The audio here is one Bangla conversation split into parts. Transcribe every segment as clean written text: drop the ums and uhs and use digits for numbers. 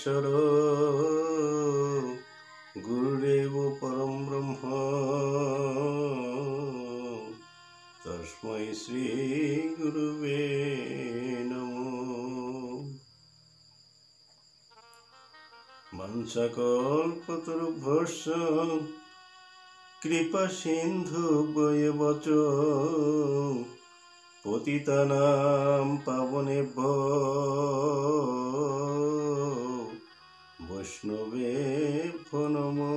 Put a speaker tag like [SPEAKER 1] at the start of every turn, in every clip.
[SPEAKER 1] परमेश्वर गुरुदेव परम ब्रह्म तस्मै श्री गुरुवे नमो। वंशकल्पतरुभ्यश्च कृपा सिन्धुभ्येव च पतितानां पावनेभ्यो वैष्णवेभ्यो नमो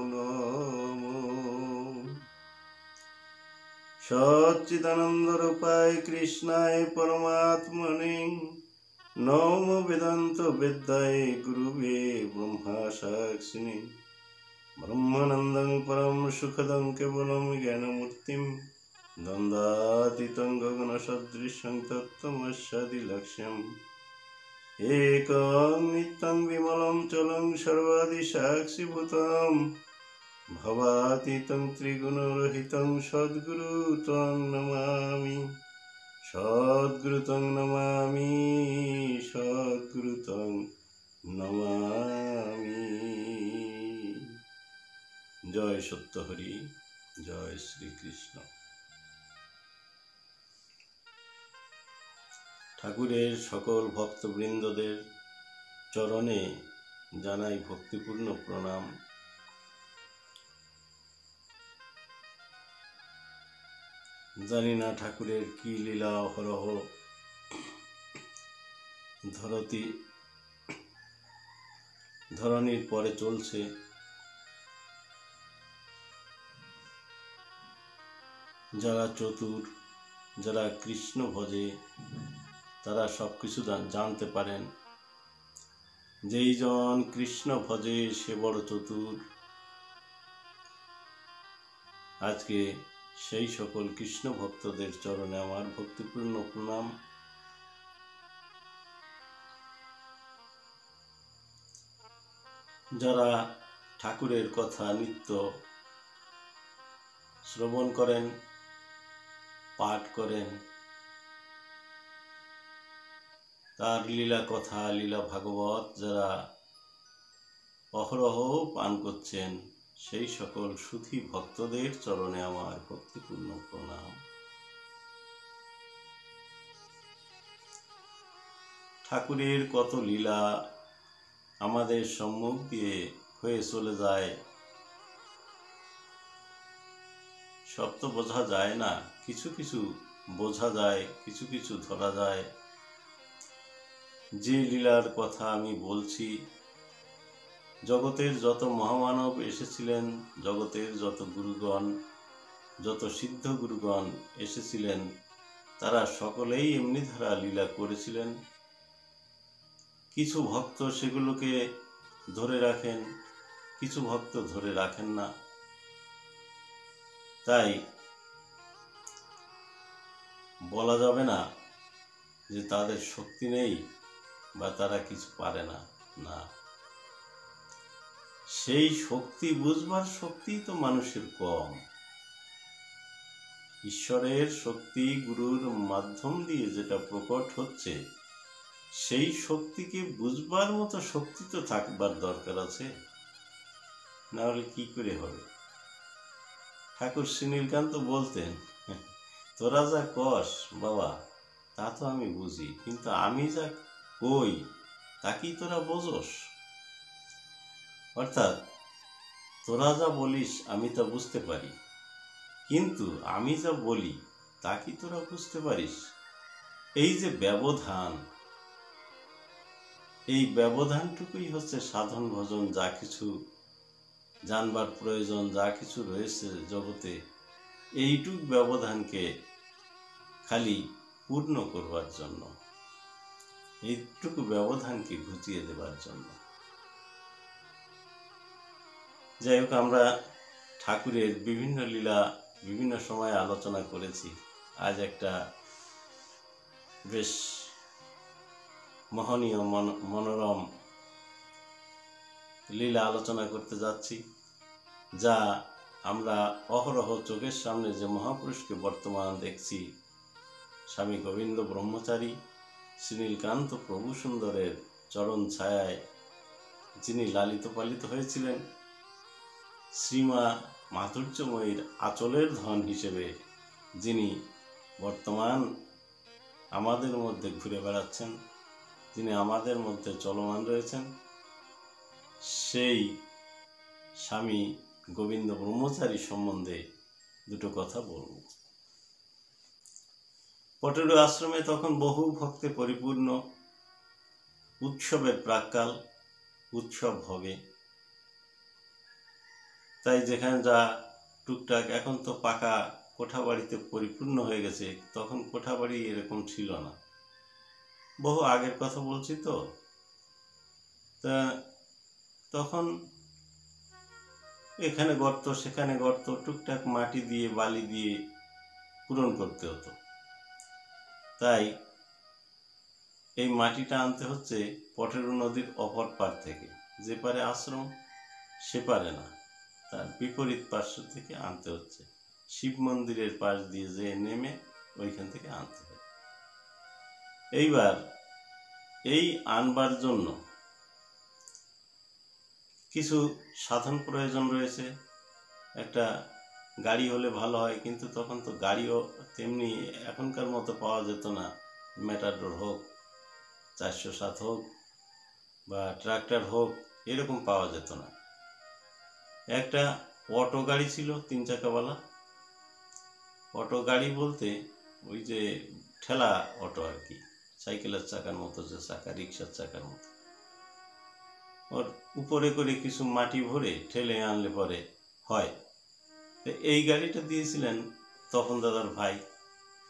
[SPEAKER 1] नमः। सच्चिदानन्दरूपाय कृष्णाय परमात्मने नमो वेदान्त वेद्याय गुरुवे ब्रह्मसाक्षिणे ब्रह्मानन्दं परम सुखदं केवलं ज्ञानमूर्तिं द्वन्द्वातीतं गगनसदृशं तत्त्वमस्यादिलक्ष्यम् एकं नित्यं विमलं चलं सर्वादिसाक्षिभूतं भवातीतं त्रिगुणरहितं सद्गुरु तं नमामि सद्गुरु तं नमामि सद्गुरु तं नमामि। जय सत्यहरि जय श्रीकृष्ण। ঠাকুরের সকল ভক্তবৃন্দদের চরণে জানাই ভক্তিপূর্ণ প্রণাম। জানি না ঠাকুরের কি লীলা অহরহ ধরণীর পরে চলছে। যারা চতুর, যারা কৃষ্ণ ভজে, তারা সব কিছু জানতে পারেন। যেই জন কৃষ্ণ ভজে সে বড় চতুর। আজকে সেই সকল কৃষ্ণ ভক্তদের চরণে আমার ভক্তিপূর্ণ প্রণাম। যারা ঠাকুরের কথা নিত্য শ্রবণ করেন, পাঠ করেন, তার লীলা কথা, লীলা ভাগবত যারা অহরহ পান করছেন, সেই সকল সুধী ভক্তদের চরণে আমার ভক্তিপূর্ণ প্রণাম। ঠাকুরের কত লীলা আমাদের সম্মুখ দিয়ে হয়ে চলে যায়, সব তো বোঝা যায় না। কিছু কিছু বোঝা যায়, কিছু কিছু ধরা যায়। যে লীলার কথা আমি বলছি, জগতের যত মহামানব এসেছিলেন, জগতের যত গুরুগণ, যত সিদ্ধ গুরুগণ এসেছিলেন, তারা সকলেই এমনি ধারা লীলা করেছিলেন। কিছু ভক্ত সেগুলোকে ধরে রাখেন, কিছু ভক্ত ধরে রাখেন না। তাই বলা যাবে না যে তাদের শক্তি নেই বা তারা কিছু পারে না। না, সেই শক্তি বুঝবার শক্তি তো মানুষের কম। ঈশ্বরের শক্তি গুরুর মাধ্যম দিয়ে যেটা প্রকট হচ্ছে, সেই শক্তিকে বুঝবার মতো শক্তি তো থাকবার দরকার আছে, না হলে কি করে হবে। ঠাকুর শ্রীনীলকান্ত বলতেন, তোরা যা কস বাবা তা তো আমি বুঝি, কিন্তু আমি যা কই তা কি তোরা বোঝস? অর্থাৎ তোরা যা বলিস আমি তা বুঝতে পারি, কিন্তু আমি যা বলি তা কি তোরা বুঝতে পারিস? এই যে ব্যবধান, এই ব্যবধানটুকুই হচ্ছে সাধন ভজন। যা কিছু জানবার প্রয়োজন, যা কিছু রয়েছে জগতে, এইটুক ব্যবধানকে খালি পূর্ণ করবার জন্য, এইটুকু ব্যবধানকে ঘুচিয়ে দেবার জন্য। যাই হোক, আমরা ঠাকুরের বিভিন্ন লীলা বিভিন্ন সময় আলোচনা করেছি। আজ একটা বেশ মোহনীয় মনোরম লীলা আলোচনা করতে যাচ্ছি, যা আমরা অহরহ চোখের সামনে যে মহাপুরুষকে বর্তমান দেখছি, স্বামী গোবিন্দ ব্রহ্মচারী শ্রীনীলকান্ত প্রভু সুন্দরের চরণ ছায়ায় যিনি লালিত পালিত হয়েছিলেন শ্রীমা মাধুর্যময়ীর আঁচলের ধন হিসেবে, যিনি বর্তমান আমাদের মধ্যে ঘুরে বেড়াচ্ছেন, যিনি আমাদের মধ্যে চলমান রয়েছেন, সেই স্বামী গোবিন্দ ব্রহ্মচারী সম্বন্ধে দুটো কথা বলব। পটেরু আশ্রমে তখন বহু ভক্তে পরিপূর্ণ। উৎসবের প্রাক্কাল, উৎসব হবে। তাই যেখানে যা টুকটাক, এখন তো পাকা কোঠা বাড়িতে পরিপূর্ণ হয়ে গেছে, তখন কোঠা বাড়ি এরকম ছিল না, বহু আগের কথা বলছি তো। তা তখন এখানে গর্ত সেখানে গর্ত, টুকটাক মাটি দিয়ে বালি দিয়ে পূরণ করতে হতো। তাই এই মাটিটা আনতে হচ্ছে পটেরু নদীর অপর পার থেকে, যে পারে আশ্রম সে পারে না, তার বিপরীত পার্শ্ব থেকে আনতে হচ্ছে। শিব মন্দিরের পাশ দিয়ে যে নেমে ওইখান থেকে আনতে হয়। এইবার এই আনবার জন্য কিছু সাধন প্রয়োজন রয়েছে। একটা গাড়ি হলে ভালো হয়, কিন্তু তখন তো গাড়িও তেমনি এখনকার মতো পাওয়া যেত না। ম্যাটাডোর হোক, 407 হোক বা ট্রাক্টর হোক, এরকম পাওয়া যেত না। একটা অটো গাড়ি ছিল 3 চাকাওয়ালা। অটো গাড়ি বলতে ওই যে ঠেলা অটো আর কি, সাইকেলের চাকার মতো যে চাকা, রিক্সার চাকার মতো, ওর উপরে করে কিছু মাটি ভরে ঠেলে আনলে পরে হয়। এই গাড়িটা দিয়েছিলেন তপন দাদার ভাই,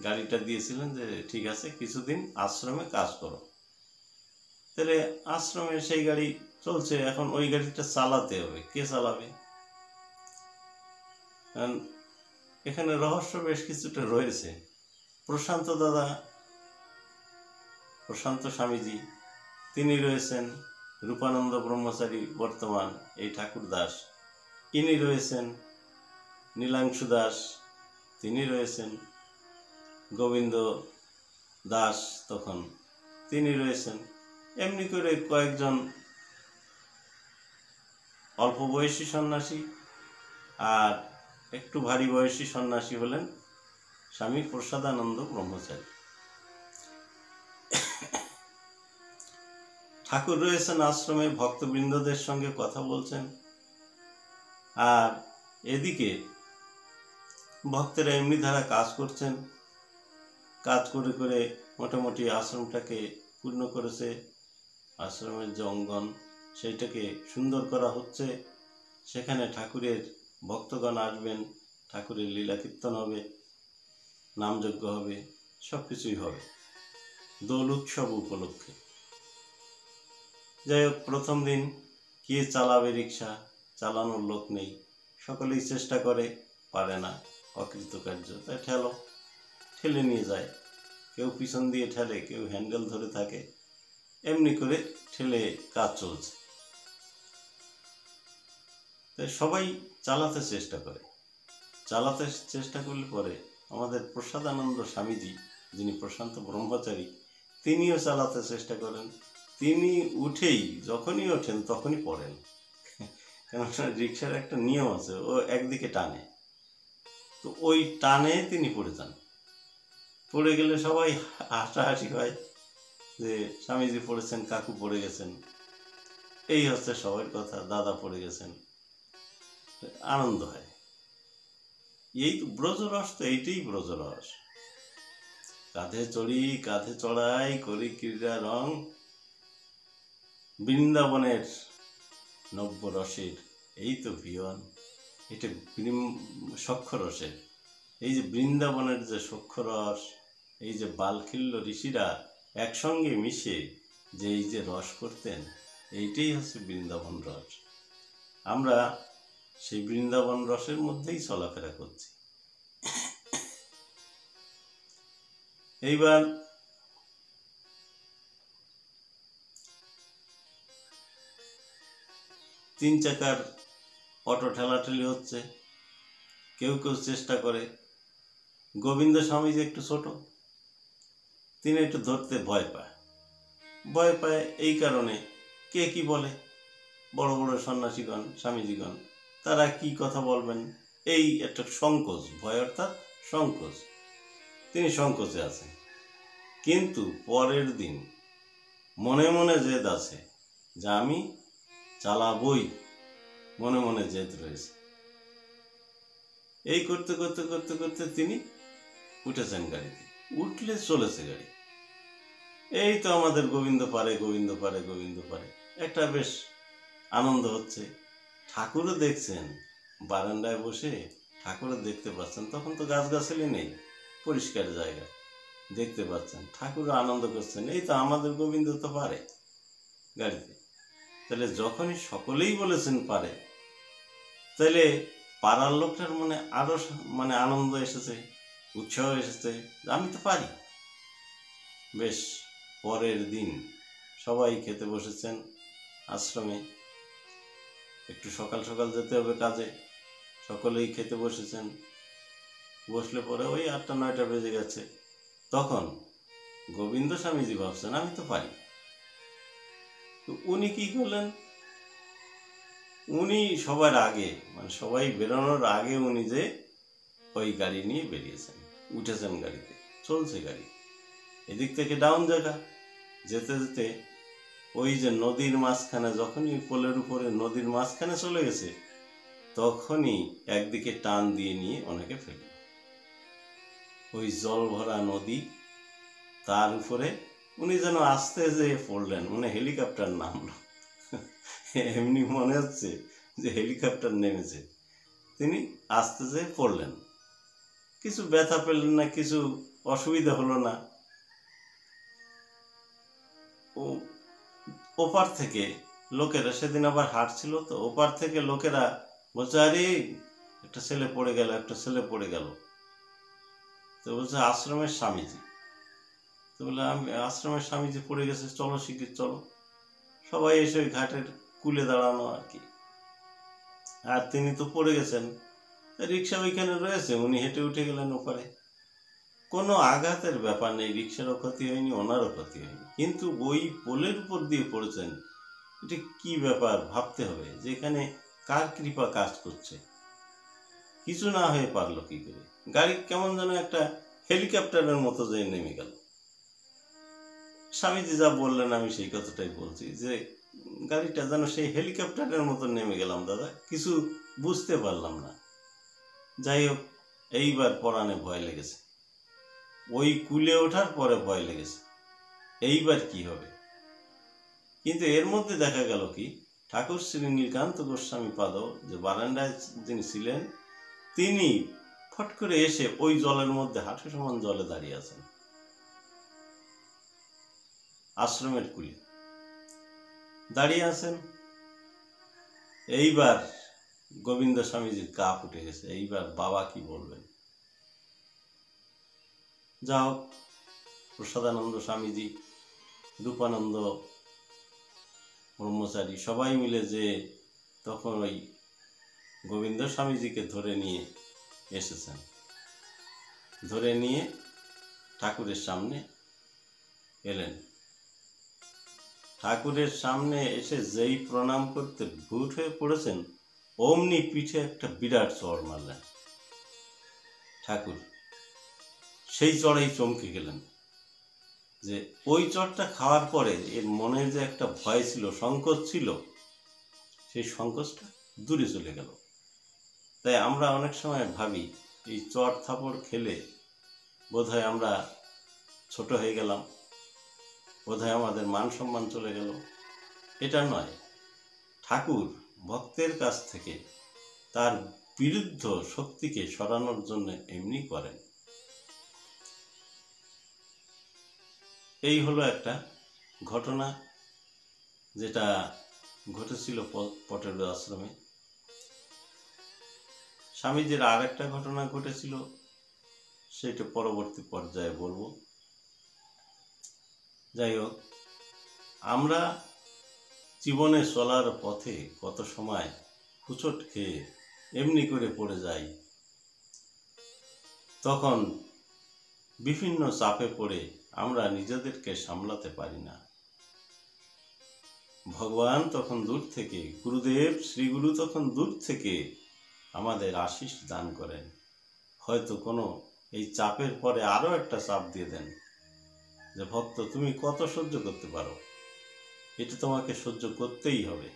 [SPEAKER 1] গাড়িটা দিয়েছিলেন যে ঠিক আছে কিছুদিন আশ্রমে কাজ করো। তাহলে আশ্রমে সেই গাড়ি চলছে, এখন ওই গাড়িটা চালাতে হবে, কে চালাবে? কারণ এখানে রহস্য বেশ কিছুটা রয়েছে। প্রশান্ত দাদা, প্রশান্ত স্বামীজি, তিনি রয়েছেন। রূপানন্দ ব্রহ্মচারী বর্তমান এই ঠাকুর দাস, ইনি রয়েছেন। নীলাংশু দাস, তিনি রয়েছেন। গোবিন্দ দাস তখন তিনি রয়েছেন। এমনি করে কয়েকজন অল্প বয়সী সন্ন্যাসী আর একটু ভারী বয়সী সন্ন্যাসী হলেন স্বামী প্রসাদানন্দ ব্রহ্মচারী। ঠাকুর রয়েছেন আশ্রমে, ভক্তবৃন্দদের সঙ্গে কথা বলছেন। আর এদিকে ভক্তেরা এমনি ধারা কাজ করছেন। কাজ করে করে মোটামুটি আশ্রমটাকে পূর্ণ করেছে। আশ্রমের যে অঙ্গন সেইটাকে সুন্দর করা হচ্ছে। সেখানে ঠাকুরের ভক্তগণ আসবেন, ঠাকুরের লীলা কীর্তন হবে, নামযজ্ঞ হবে, সব কিছুই হবে দোল উৎসব উপলক্ষে। যাই হোক, প্রথম দিন কে চালাবে রিক্সা, চালানোর লোক নেই, সকলেই চেষ্টা করে, পারে না, অকৃতকার্য। তাই ঠেলে নিয়ে যায়, কেউ পিছন দিয়ে ঠেলে, কেউ হ্যান্ডেল ধরে থাকে, এমনি করে ঠেলে কাজ চলছে। তাই সবাই চালাতে চেষ্টা করে। চালাতে চেষ্টা করলে পরে আমাদের প্রসাদানন্দ স্বামীজি, যিনি প্রশান্ত ব্রহ্মচারী, তিনিও চালাতে চেষ্টা করেন। তিনি উঠেই, যখনই ওঠেন তখনই পড়েন। কেননা রিক্সার একটা নিয়ম আছে, ও একদিকে টানে, তো ওই টানে তিনি পড়ে যান। পড়ে গেলে সবাই হাসাহাসি হয় যে স্বামীজি পড়েছেন, কাকু পড়ে গেছেন, এই হচ্ছে সবার কথা, দাদা পড়ে গেছেন, আনন্দ হয়। এই ব্রজরস তো এইটাই ব্রজরস। কাঁধে চড়ি, কাঁধে চড়াই করি ক্রীড়া রং, বৃন্দাবনের নব্য রসের এই তো ভিয়ন। এটা সখ্যরসের, এই যে বৃন্দাবনের যে সখ্যরস, এই যে বালখিল্য ঋষিরা একসঙ্গে মিশে যে এই যে রস করতেন, এইটাই হচ্ছে বৃন্দাবন রস। আমরা সেই বৃন্দাবন রসের মধ্যেই চলাফেরা করছি। এইবার তিন চাকার অটো ঠেলাঠেলি হচ্ছে, কেউ কেউ চেষ্টা করে। গোবিন্দ স্বামীজি একটু ছোট, তিনি একটু ধরতে ভয় পায় এই কারণে কে কি বলে, বড় বড় সন্ন্যাসীগণ, স্বামীজিগণ, তারা কি কথা বলবেন, এই একটা সংকোচ, ভয় অর্থাৎ সংকোচ, তিনি সংকোচে আছেন। কিন্তু পরের দিন মনে মনে জেদ আছে যে আমি চালাবই, মনে মনে জেদ রয়েছে। এই করতে করতে করতে করতে তিনি উঠেছেন গাড়িতে, উঠলে চলেছে গাড়ি। এই তো আমাদের গোবিন্দ পারে, গোবিন্দ পারে, গোবিন্দ পারে, একটা বেশ আনন্দ হচ্ছে। ঠাকুরও দেখছেন, বারান্দায় বসে ঠাকুরও দেখতে পাচ্ছেন, তখন তো গাছগাছালি নেই, পরিষ্কার জায়গা, দেখতে পাচ্ছেন, ঠাকুরও আনন্দ করছেন, এই তো আমাদের গোবিন্দ তো পারে গাড়িতে। তাহলে যখনই সকলেই বলেছেন পারে, তাহলে পাড়ার লোকটার মনে আরো আনন্দ এসেছে, উৎসাহ এসেছে, আমি তো পারি। বেশ, পরের দিন সবাই খেতে বসেছেন আশ্রমে, একটু সকাল সকাল যেতে হবে কাজে, সকলেই খেতে বসেছেন। বসলে পরে ওই 8টা-9টা বেজে গেছে। তখন গোবিন্দ স্বামীজি ভাবছেন আমি তো পারি। তো উনি কি করলেন, উনি সবার আগে, সবাই বেরোনোর আগে উনি যে ওই গাড়ি নিয়ে বেরিয়েছেন, উঠেছেন গাড়িতে, চলছে গাড়ি, এদিক থেকে ডাউন জায়গা, যেতে যেতে ওই যে নদীর মাঝখানে, যখনই পোলের উপরে নদীর মাঝখানে চলে গেছে, তখনই একদিকে টান দিয়ে নিয়ে অনেকে ফেলল। ওই জল ভরা নদী, তার উপরে উনি যেন আস্তে যেয়ে পড়লেন, হেলিকপ্টার নামলো, এমনি মনে হচ্ছে যে হেলিকপ্টার নেমেছে। তিনি আস্তে যেয়ে পড়লেন, কিছু ব্যথা পেলেন না, কিছু অসুবিধা হলো না। ওপার থেকে লোকেরা, সেদিন আবার হাট ছিল, তো ওপার থেকে লোকেরা বলছে আরে একটা ছেলে পড়ে গেল, একটা ছেলে পড়ে গেল। তো বলছে আশ্রমের স্বামীজি। তো বলে আমি আশ্রমের স্বামীজি পড়ে গেছে, চলো শিগগির চলো। সবাই এসে ওই ঘাটের কুলে দাঁড়ানো আর কি। আর তিনি তো পড়ে গেছেন, রিক্সা ওইখানে রয়েছে, উনি হেঁটে উঠে গেলেন ওপারে। কোনো আঘাতের ব্যাপার নেই, রিক্সারও ক্ষতি হয়নি, ওনারও ক্ষতি হয়নি, কিন্তু ওই পোলের উপর দিয়ে পড়েছেন, এটা কি ব্যাপার ভাবতে হবে যে এখানে কার কৃপা কাজ করছে। কিছু না হয়ে পারলো কি করে, গাড়ি কেমন যেন একটা হেলিকপ্টারের মতো যে নেমে গেল। স্বামীজি যা বললেন আমি সেই কথাটাই বলছি, যে গাড়িটা যেন সেই হেলিকপ্টারের মতো নেমে গেলাম দাদা, কিছু বুঝতে পারলাম না। যাই হোক, এইবার পরাণে ভয় লেগেছে, ওই কুলে ওঠার পরে ভয় লেগেছে, এইবার কি হবে। কিন্তু এর মধ্যে দেখা গেল কি, ঠাকুর শ্রী নীলকান্ত গোস্বামী পাদ, যে বারান্দায় যিনি ছিলেন, তিনি ফট করে এসে ওই জলের মধ্যে হাঁটু সমান জলে দাঁড়িয়ে আছেন, আশ্রমের কুলে দাঁড়িয়ে আছেন। এইবার গোবিন্দ স্বামীজির কাপ উঠে গেছে, এইবার বাবা কি বলবেন। যা হোক, প্রসাদানন্দ স্বামীজি, রূপানন্দ ব্রহ্মচারী সবাই মিলে যে তখন ওই গোবিন্দ স্বামীজিকে ধরে নিয়ে এসেছেন, ধরে নিয়ে ঠাকুরের সামনে এলেন। ঠাকুরের সামনে এসে যেই প্রণাম করতে ভূত হয়ে পড়েছেন, অমনি পিঠে একটা বিরাট চড় মারলেন ঠাকুর। সেই চড়েই চমকে গেলেন, যে ওই চড়টা খাওয়ার পরে এর মনের যে একটা ভয় ছিল, সংকোচ ছিল, সেই সংকোচটা দূরে চলে গেল। তাই আমরা অনেক সময় ভাবি এই চড় থাপড় খেলে বোধহয় আমরা ছোট হয়ে গেলাম, বোধহয় আমাদের মান সম্মান চলে গেল। এটা নয়, ঠাকুর ভক্তের কাছ থেকে তার বিরুদ্ধ শক্তিকে সরানোর জন্য এমনি করেন। এই হলো একটা ঘটনা, যেটা ঘটেছিল পটেরু আশ্রমে। স্বামীজির আর একটা ঘটনা ঘটেছিল, সেটা পরবর্তী পর্যায়ে বলবো। যাই হোক, আমরা জীবনে চলার পথে কত সময় হুঁচট খেয়ে এমনি করে পড়ে যাই, তখন বিভিন্ন চাপে পড়ে আমরা নিজেদেরকে সামলাতে পারি না। ভগবান তখন দূর থেকে, গুরুদেব শ্রীগুরু তখন দূর থেকে আমাদের আশিস দান করেন। হয়তো কোনো এই চাপের পরে আরো একটা চাপ দিয়ে দেন যে ভক্ত তুমি কত সহ্য করতে পারো, এটা তোমাকে সহ্য করতেই হবে।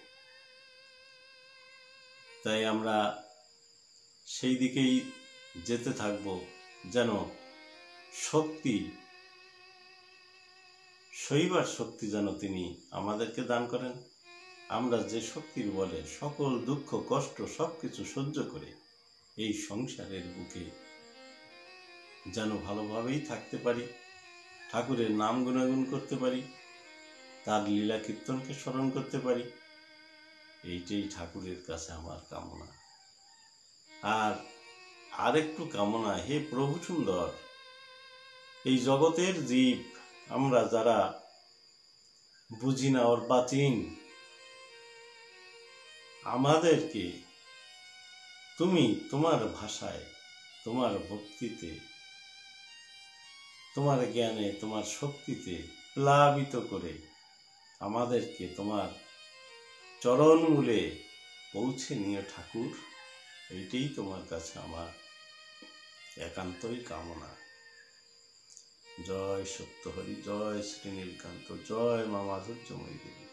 [SPEAKER 1] তাই আমরা সেই দিকেই যেতে থাকব, যেন শক্তি, সইবার শক্তি যেন তিনি আমাদেরকে দান করেন। আমরা যে শক্তির বলে সকল দুঃখ কষ্ট সবকিছু সহ্য করে এই সংসারের বুকে যেন ভালোভাবেই থাকতে পারি, ঠাকুরের নাম গুণাগুণ করতে পারি, তার লীলা কীর্তনকে স্মরণ করতে পারি, এইটাই ঠাকুরের কাছে আমার কামনা। আর আরেকটু কামনা, হে প্রভু সুন্দর, এই জগতের জীব আমরা যারা বুঝি না অর্বাচীন, আমাদেরকে তুমি তোমার ভাষায়, তোমার ভক্তিতে, তোমার জ্ঞানে, তোমার শক্তিতে প্লাবিত করে আমাদেরকে তোমার চরণ মূলে পৌঁছে নিয়ে ঠাকুর, এইটাই তোমার কাছে আমার একান্তই কামনা। জয় সত্যহরি, জয় শ্রী নীলকান্ত, জয় মা মাধুর্যময়ী দেবী,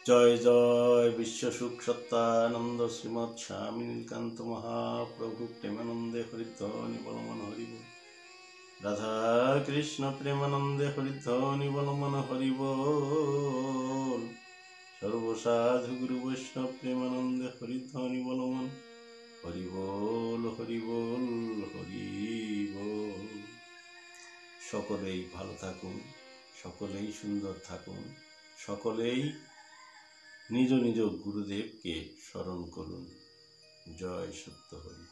[SPEAKER 1] জয় জয় বিশ্ব সুখ সত্তানন্দ শ্রীমৎ স্বামী নীলকান্ত মহাপ্রভু প্রেমানন্দে হরিধ্বনি বলমন হরিব, রাধা কৃষ্ণ প্রেমানন্দে হরিধ্বনি বলমন হরিব, সর্বসাধু গুরু বৈষ্ণব প্রেমানন্দে হরিধ্বনি বলমন হরিবোল হরিবোল হরিবোল। সকলেই ভালো থাকুন, সকলেই সুন্দর থাকুন, সকলেই নিজ নিজ গুরুদেবকে স্মরণ করুন। জয় সত্যহরি।